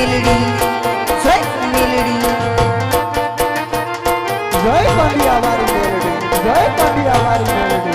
મેલડી જય મેલડી જય કંડિયા વાળી મેલડી જય કંડિયા વાળી મેલડી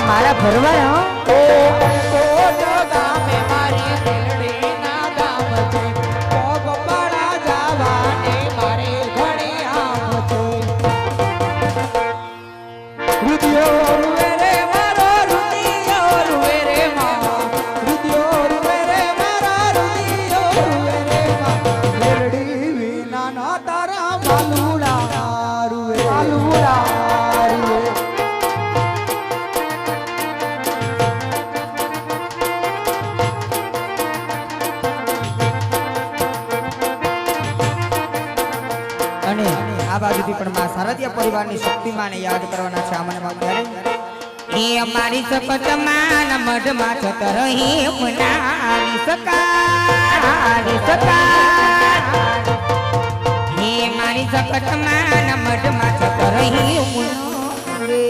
મારા ભરવાડ હો સારથિયા પરિવારની શક્તિમાને યાદ કરવાના છે આમને ત્યારે એ અમારી સપતમાન મઢમાં છતર હે મનારી સકા હે મારી સપતમાન મઢમાં છતર હે મુનારે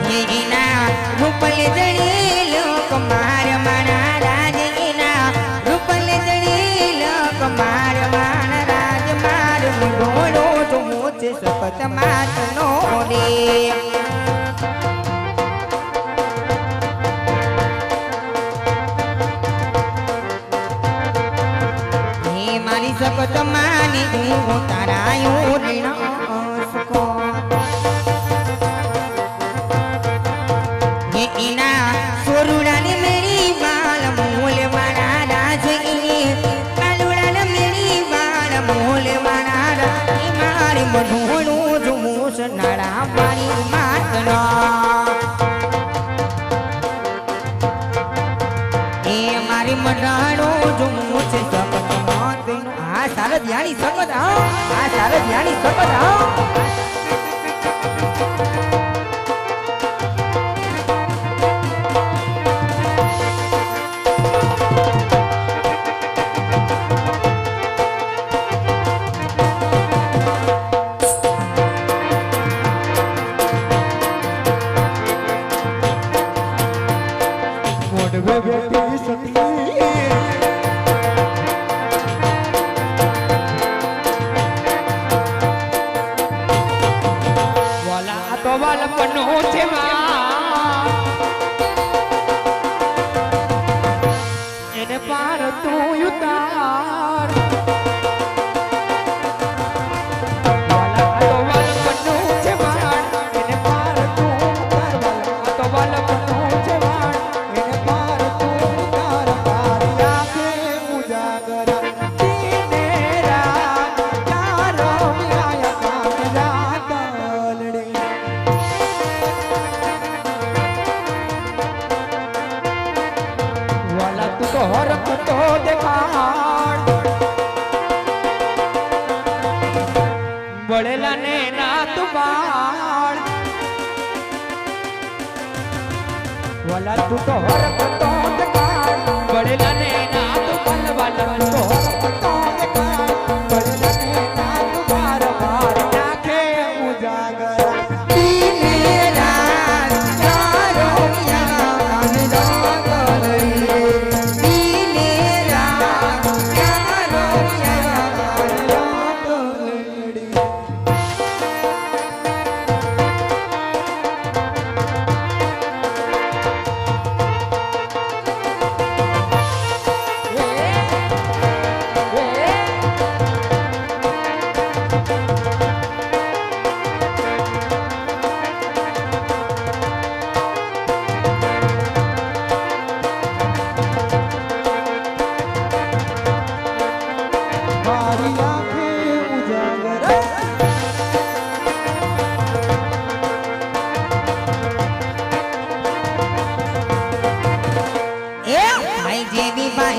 હે એના રૂપલ જડી લોક માર મારા રાજ એના રૂપલ જડી લોક માર સપત માત નો રે હે મારી સપત માની હું તારાયું ઋણ સકો હે એના સોરુડાની મેરી બાલ મૂલ મારા રાજ કાલુડાને મેરી બાલ મૂલ મારા રાજ મારી મઢોળું જુમુસ નાડા મારી માતના એ મારી મઢાળો જુમુસ સપત માત આ સારદિયાની સપત આ સારદિયાની સપત એને પાર તું ઉતાર બળેલા ને નાત બાળ વાલા તું તો હરકતો દેખાડ બળેલા ને નાત બાળ વાલા તો હરકતો દેખાડ બળેલા ને નાત બાર બાર નાખે ઉજાગર દીને રાત ચારો યાન જાગલરી દીને રાત ચારો યાન જાગલરી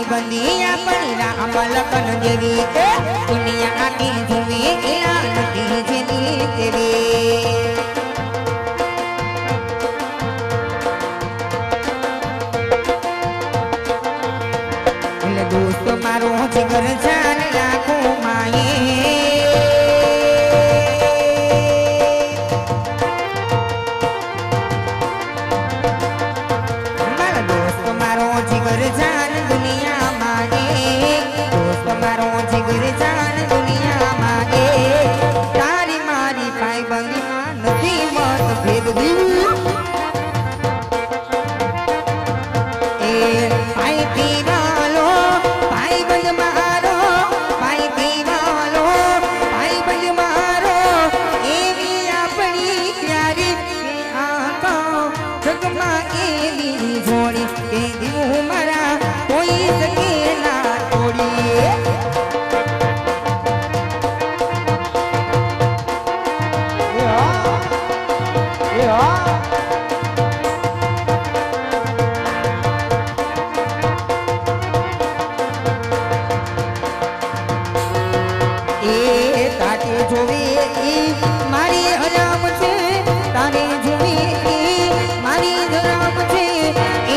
ભાઈ બંધી આપણી રામ લખન જેવી કે દુનિયા આખી જુએ એલા નથી જેની તેરી એટલે દોસ્ત મારો જીગર જાન લાખો માયે જીગર જાન દુનિયા માગે દોસ્ત મારો જીગર જાન દુનિયા માગે તારી મારી ભાઈ બંધીમાં નથી મત ભેદ એ ભાઈ પીવાલો ભાઈ બંધ મારો ભાઈ પીવાલો ભાઈ બંધ મારો એવી આપણી પ્યારી આંખો જગમાં એવી જોડી કે દીવું મારા કોઈ શકે ના તોડી એ તાકે જોવી મારી હરામ છે તારે જોવી મારી ધરામ છે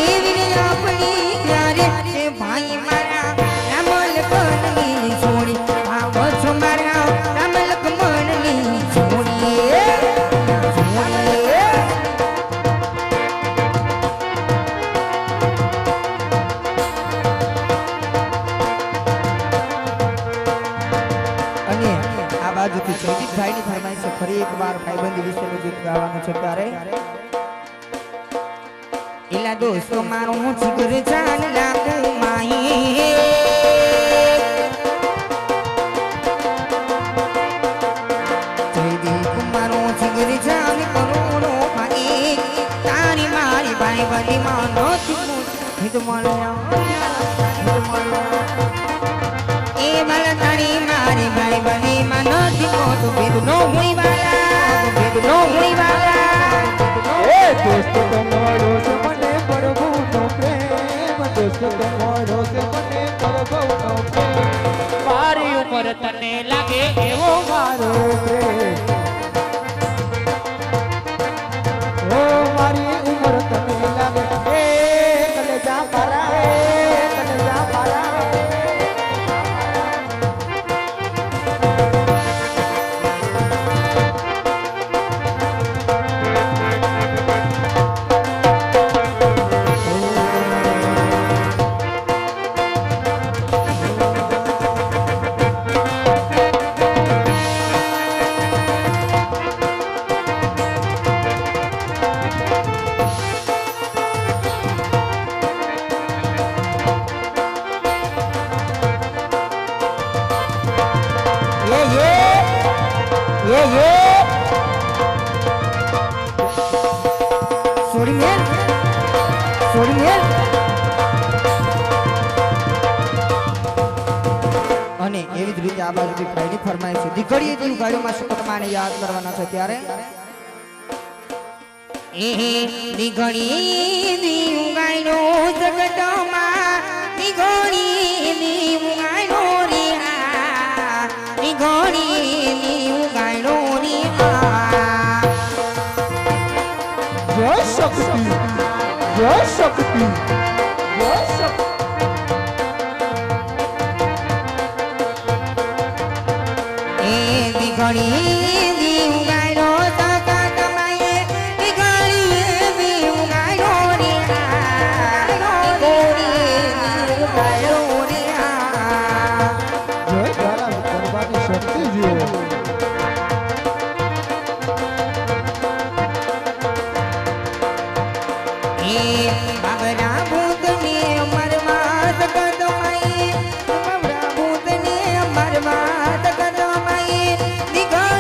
એવી આપણી ત્યારે તે ભાઈ મારા રામ લખનની છોડી આવો છો મારા રામ લખમણની છોડી અને આ બાજુથી જયદીપભાઈની ફરમાઈશ છે ફરી એકવાર ભાઈબંધી વિશેનું ગીત ગાવાનું છે ત્યારે એલા દોસ્તો મારો જીગર જાન લાગુ માહી જયદીપ મારો જીગર જાન કરોડો માહી તારી મારી ભાઈબંધી માં નથી હિત મળ્યા એ મારા તારી મારી ભાઈ બની માં નથી મોટું ભેદ નો હોય વાલા ભેદ નો હોય વાલા એ દોસ્ત તમારો છે મને પ્રભુનો પ્રેમ દોસ્ત તમારો છે મને પ્રભુનો પ્રેમ મારી ઉંમર તને લાગે એવો મારો પ્રેમ ઓ મારી ઉંમર તને લાગે એ કલેજા મારા કલેજા મારા સોરી મેલ અને એવી જ રીતે આ બાજુથી ભાઈની ફરમાઈશ છે દીકરીએ જીવ ગાડીમાં સુકતમાને યાદ કરવાના છે ત્યારે એ દીકરી દીવ ગાયનો જગતમાં દીકરી દીવ ગાયનો રે આ દીકરી દીવ ગાયનો રે આ જય શક્તિ જય શક્તિ જય શક્તિ એ દીકરી દીવ ગાયનો સકા કમાએ દીકરી દીવ ગાયનો રે આ દીકરી દીવ ગાયનો રે આ જય તારા કરવાની શક્તિ જીવો એ બાબરા ભૂતને મરવા સકદમાઈ બાબરા ભૂતને મરવા સકદમાઈ દીકરી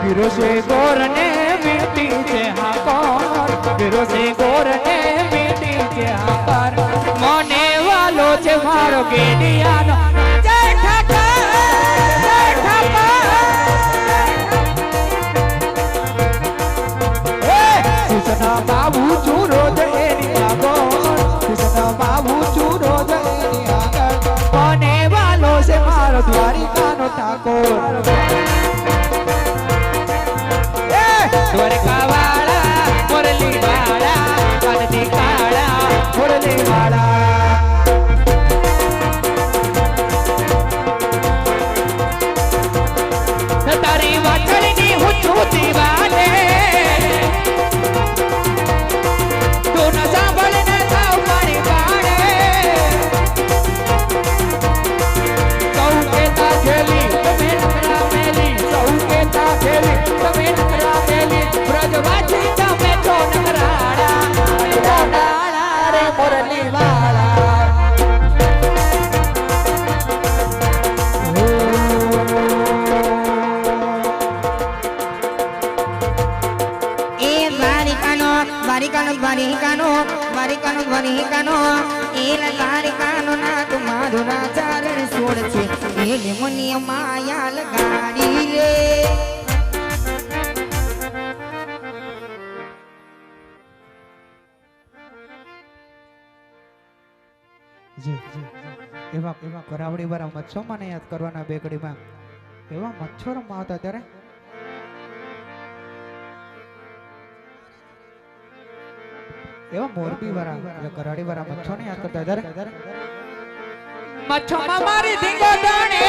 વીરો છે ગોર ને મીઠી છે હાકર, વીરો છે ગોર ને મીઠી છે હાકર, મને વાલો છે મારો ગેડિયાનો જય ઠાકર, જય ઠાકર. કૃષ્ણ બાબુ ચૂરો જયની આગળ, કૃષ્ણ બાબુ ચૂરો જયની આગળ, મને વાલો છે મારો દ્વારિકાનો ઠાકોર. દ્વારકા વાળા મુરલી વાળા કાનની કાળા મુરલી વાળા તારી વાછળની હુચુતી વાલે તું ન સાંભળ ન થાવ મારી પાડે સૌ કેતા ખેલી તમે નકરા મેલી, સૌ કેતા ખેલી તમે નકરા મેલી, વ્રજવાસી તમે છો નકરાડા રે મુરલી વાળા. એ દ્વારિકાનો દ્વારિકાનો દ્વારિકાનો દ્વારિકાનો દ્વારિકાનો એ દ્વારિકાનો ના તું મારો રાજા રણ છોડ છે એ મુનિય માયા લગાડી રે. એવા એવા કરાવડી વાળા મચ્છો મને યાદ કરવાના બેકડીમાં એવા મચ્છો રમવા આવતા ત્યારે એવા મોરબી વાળા એટલે કરાડી વાળા મચ્છો ને યાદ કરતા ત્યારે મચ્છોમાં મારી ધીંગો દોણે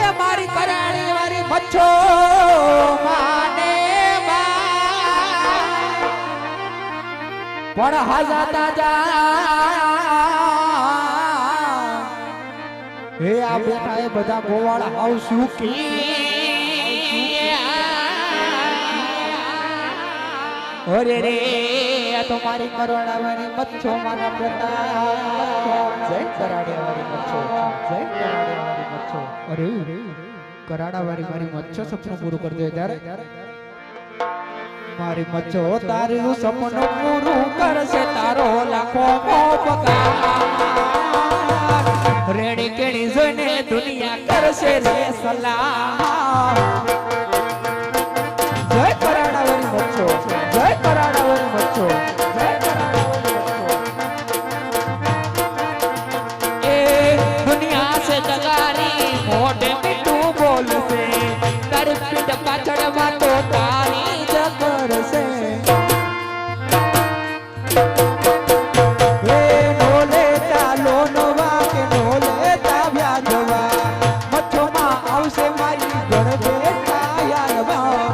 એ મારી કરાડી વાળી મચ્છો માને પણ હાજા તાજા હે આ બેઠા એ બધા ગોવાળા આવશું કે અરે રે આ તો મારી કરોડાવાળી મચ્છો મારા પ્રતાપ જય કરાડિયાવાળી મચ્છો, જય કરાડિયાવાળી મચ્છો. અરે કરાડાવાળી મારી મચ્છો સપનું પૂરું કરી દે ત્યારે મારી મચ્છો તારું સપનું પૂરું કરશે તારો લાખો પગાર, રેડી કેણી જોઈને દુનિયા કરશે રે સલાહ. જય કરાડાવાળી મચ્છો, જય કરાડાવાળી મચ્છો, જય કરાડાવાળી. એ દુનિયા સે જગારી મોઢે મીઠું બોલશે તારી પીઠ પાછળ વાતો તારી જ કરશે. હે નો લેતા લોનવા કે નો લેતા વ્યાજવા, મચ્છોમાં આવશે મારી ગણબે કાયાલવા.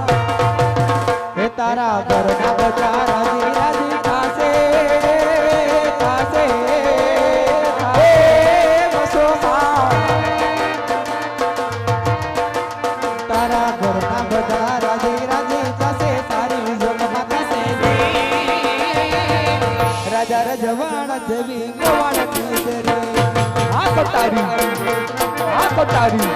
હે તારા ઘરના બધા રાજી રાજી થાશે, થાશે હે મસોમાં તારા ઘરના બધા રાજી રાજી થાશે, તારી જોગમાં થશે રાજા રજવાડા જેવી ગવાડા કીધે રે. આ કટારી, આ કટારી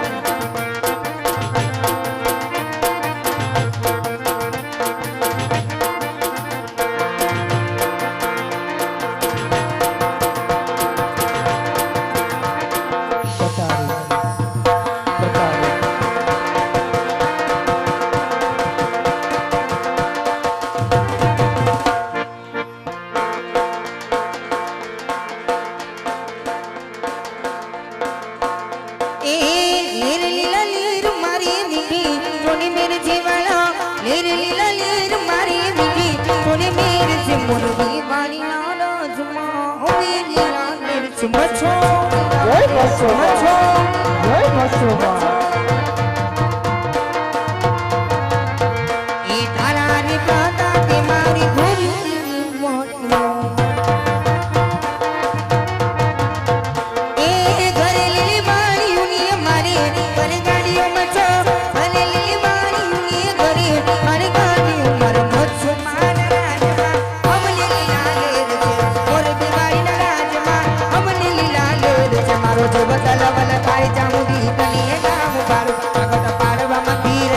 જોજો બદલ વલ થાય જામુડી તને નામ પાડું આગળ પાડવામાં ધીર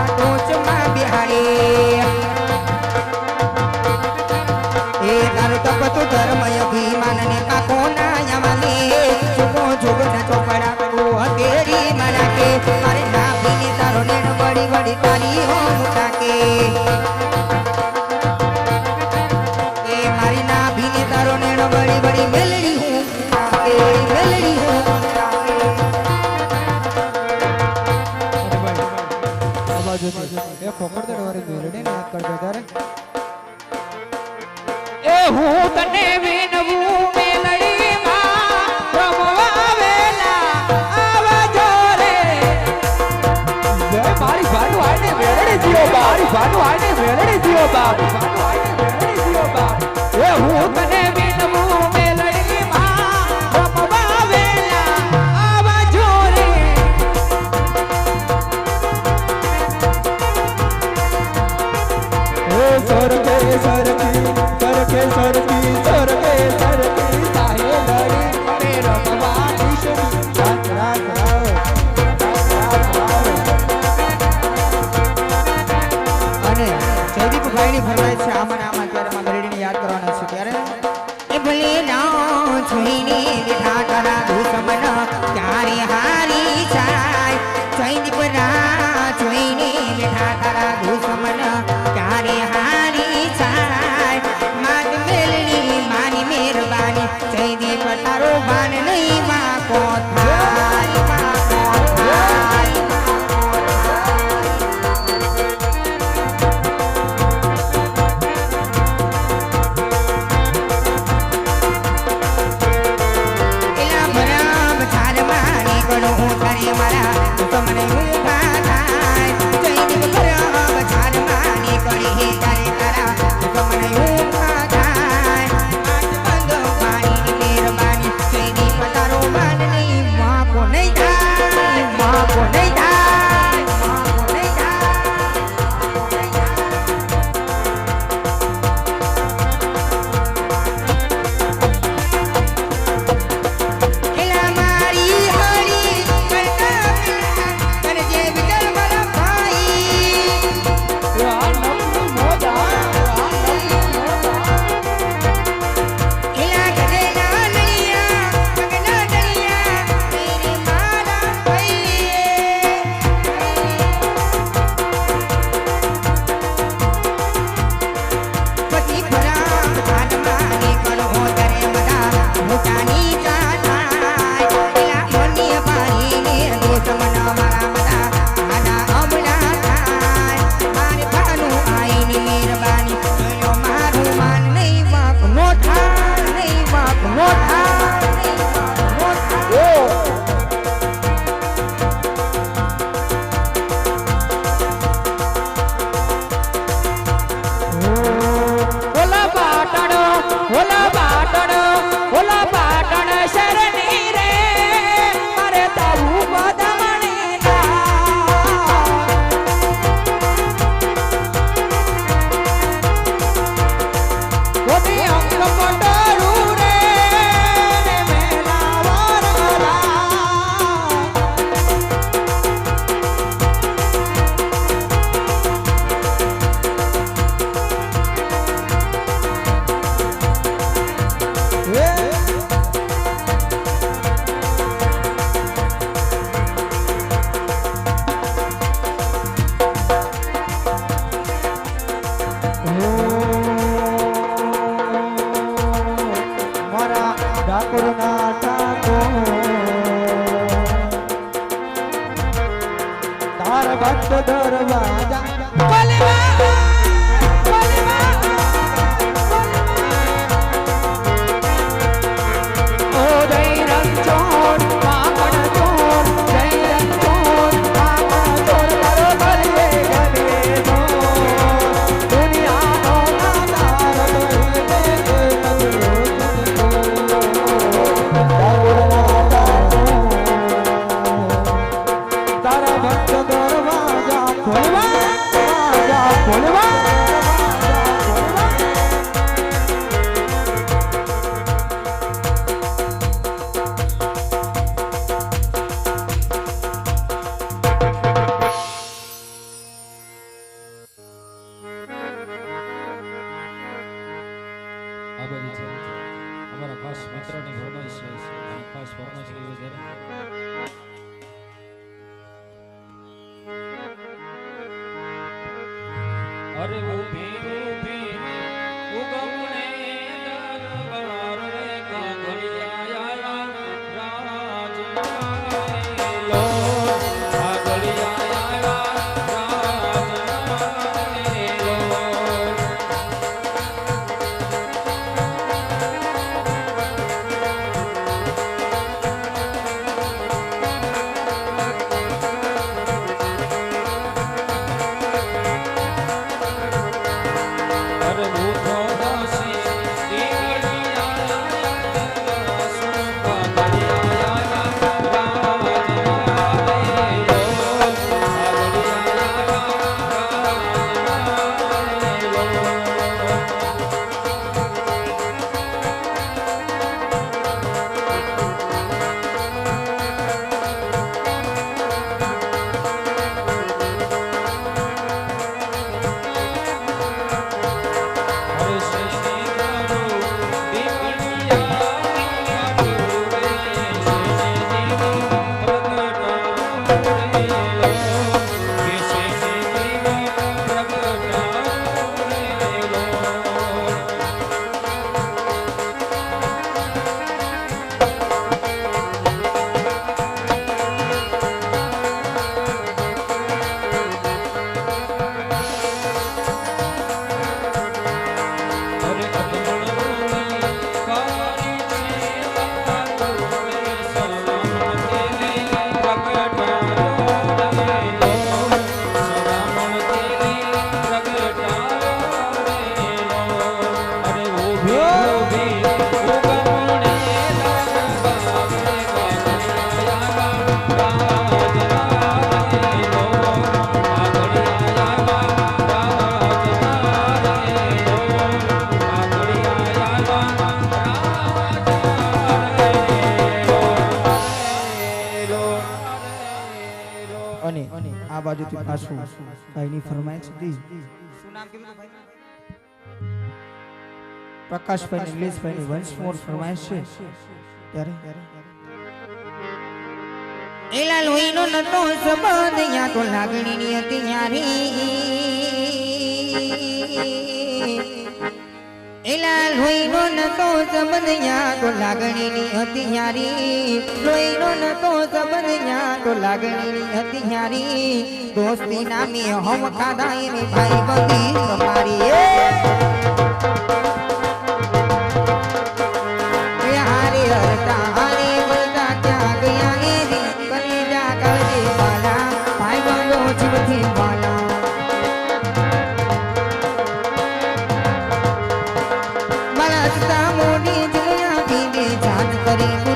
ટોચમાં બિહારે એ તારું તપ તું ધર્મ અભિમાનને કાકો ના યમાને જોગો જોગના ચોપડા તેરી મારા કે મારે નાભીને તારો નેણ વળી વળી તારી હો મુટાકે એ મારી નાભીને તારો નેણ વળી વળી મેલડી હું મુટાકે મેલડી હું મુટાકે આ બાજુથી એ ફોકડ વાળી મેલડી ને યાદ કરજો તારે એ હું તને વિનવું મેલડી માં રમવા વેલા આવજો રે જય મારી ભાનુ આને મેલડી જીઓ મારી ભાનુ આને મેલડી જીઓ બાપ ભાનુ આને મેલડી જીઓ બાપ એ હું તને વિનવું મેલડી માં રમવા વેલા આવજો રે એ સરકે સરકી સરકે સરકી તાહે લડી કરે રમવા ઈશ્વરી જાત્રા કરાવ અને જયદીપભાઈની ફરમાઈશ છે આમાં ત્યારે માં મેલડીને યાદ કરવાના છે ત્યારે એ ભલે ના જોઈને બેઠા તારા દુશ્મન ક્યારે હારી જાય જયદીપ ના જોઈને બેઠા તારા દુશ્મન ક્યારે હારી જાય માત મેલડી માની મહેરબાની જયદીપ તારો બાન નહીં માકો થાય માકો થાય એલા ભરામ છાલ મારી ગણો હું તારે મારા તમને ઊભા થાય જયદીપ ભરામ છાલ મારી ગણી તારે તારા તમને ઊભા થાય આજ બંધ પાણીની મહેરબાની જયદીપ તારો માન નહીં માકો નહીં થાય માકો નહીં થાય માકો નહીં થાય એલા મારી હરી કરતા કરજે વિકલ મારા ભાઈ એલા ગજેના નૈયા ગગના દરિયા તેરી મારા ભાઈ પતિ ભરામ હાથમાં નીકળો તરે બધા મોટાની જાનાય એલા મોની પાણીને દોષમન મારા બધા આના અમલા થાય મારે ભાનું આઈની મહેરબાની જોયો મારું માન નહીં બાપ નો થાય નહીં બાપ નો થાય નહીં બાપ નો થાય ઓલા પાટણ શરણી રે મારે તારું બદમણી ઓતી અંગ પટરું રે ને મેલા મારા ડાકોરના ટાકો તારા ભક્ત દરવાજા ઓ જય રંગચોર માખણ ચોર જય રંગચોર માખણ ચોર કરો ગલીએ ગલીએ દુનિયાનો આધાર તારા ભક્ત દરવાજા ખોલવા મિત્રોની ફરમાઈશ છે અને ખાસ ફરમાઈશ લેવી જરા અરે ઊભી ઊભી ઉગમણે દરબાર રે કાગળિયા રાજ લો કાગળિયા અને આ બાજુથી પાછું ભાઈની ફરમાઈશ હતી શું નામ કીધું ભાઈ પ્રકાશભાઈ નિલેશભાઈની વંશ મોર ફરમાઈશ છે ત્યારે એલા લોહીનો નતો સંબંધ યા તો લાગણીની હતી ન્યારી એલા લોહીનો નતો સંબંધ યા તો લાગણીની હતી ન્યારી લોહીનો નતો સંબંધ યા તો લાગણીની હતી ન્યારી દોસ્તી નામી હમ ખાધા એની ભાઈ બંધી તમારી એ હારે હરતા હારે વળતા ક્યાં ગયા એ રી કલેજા કાળજે વાલા ભાઈ બંધો જીવથી વાલા મારા મોડી જગ્યા પીને જાત કરી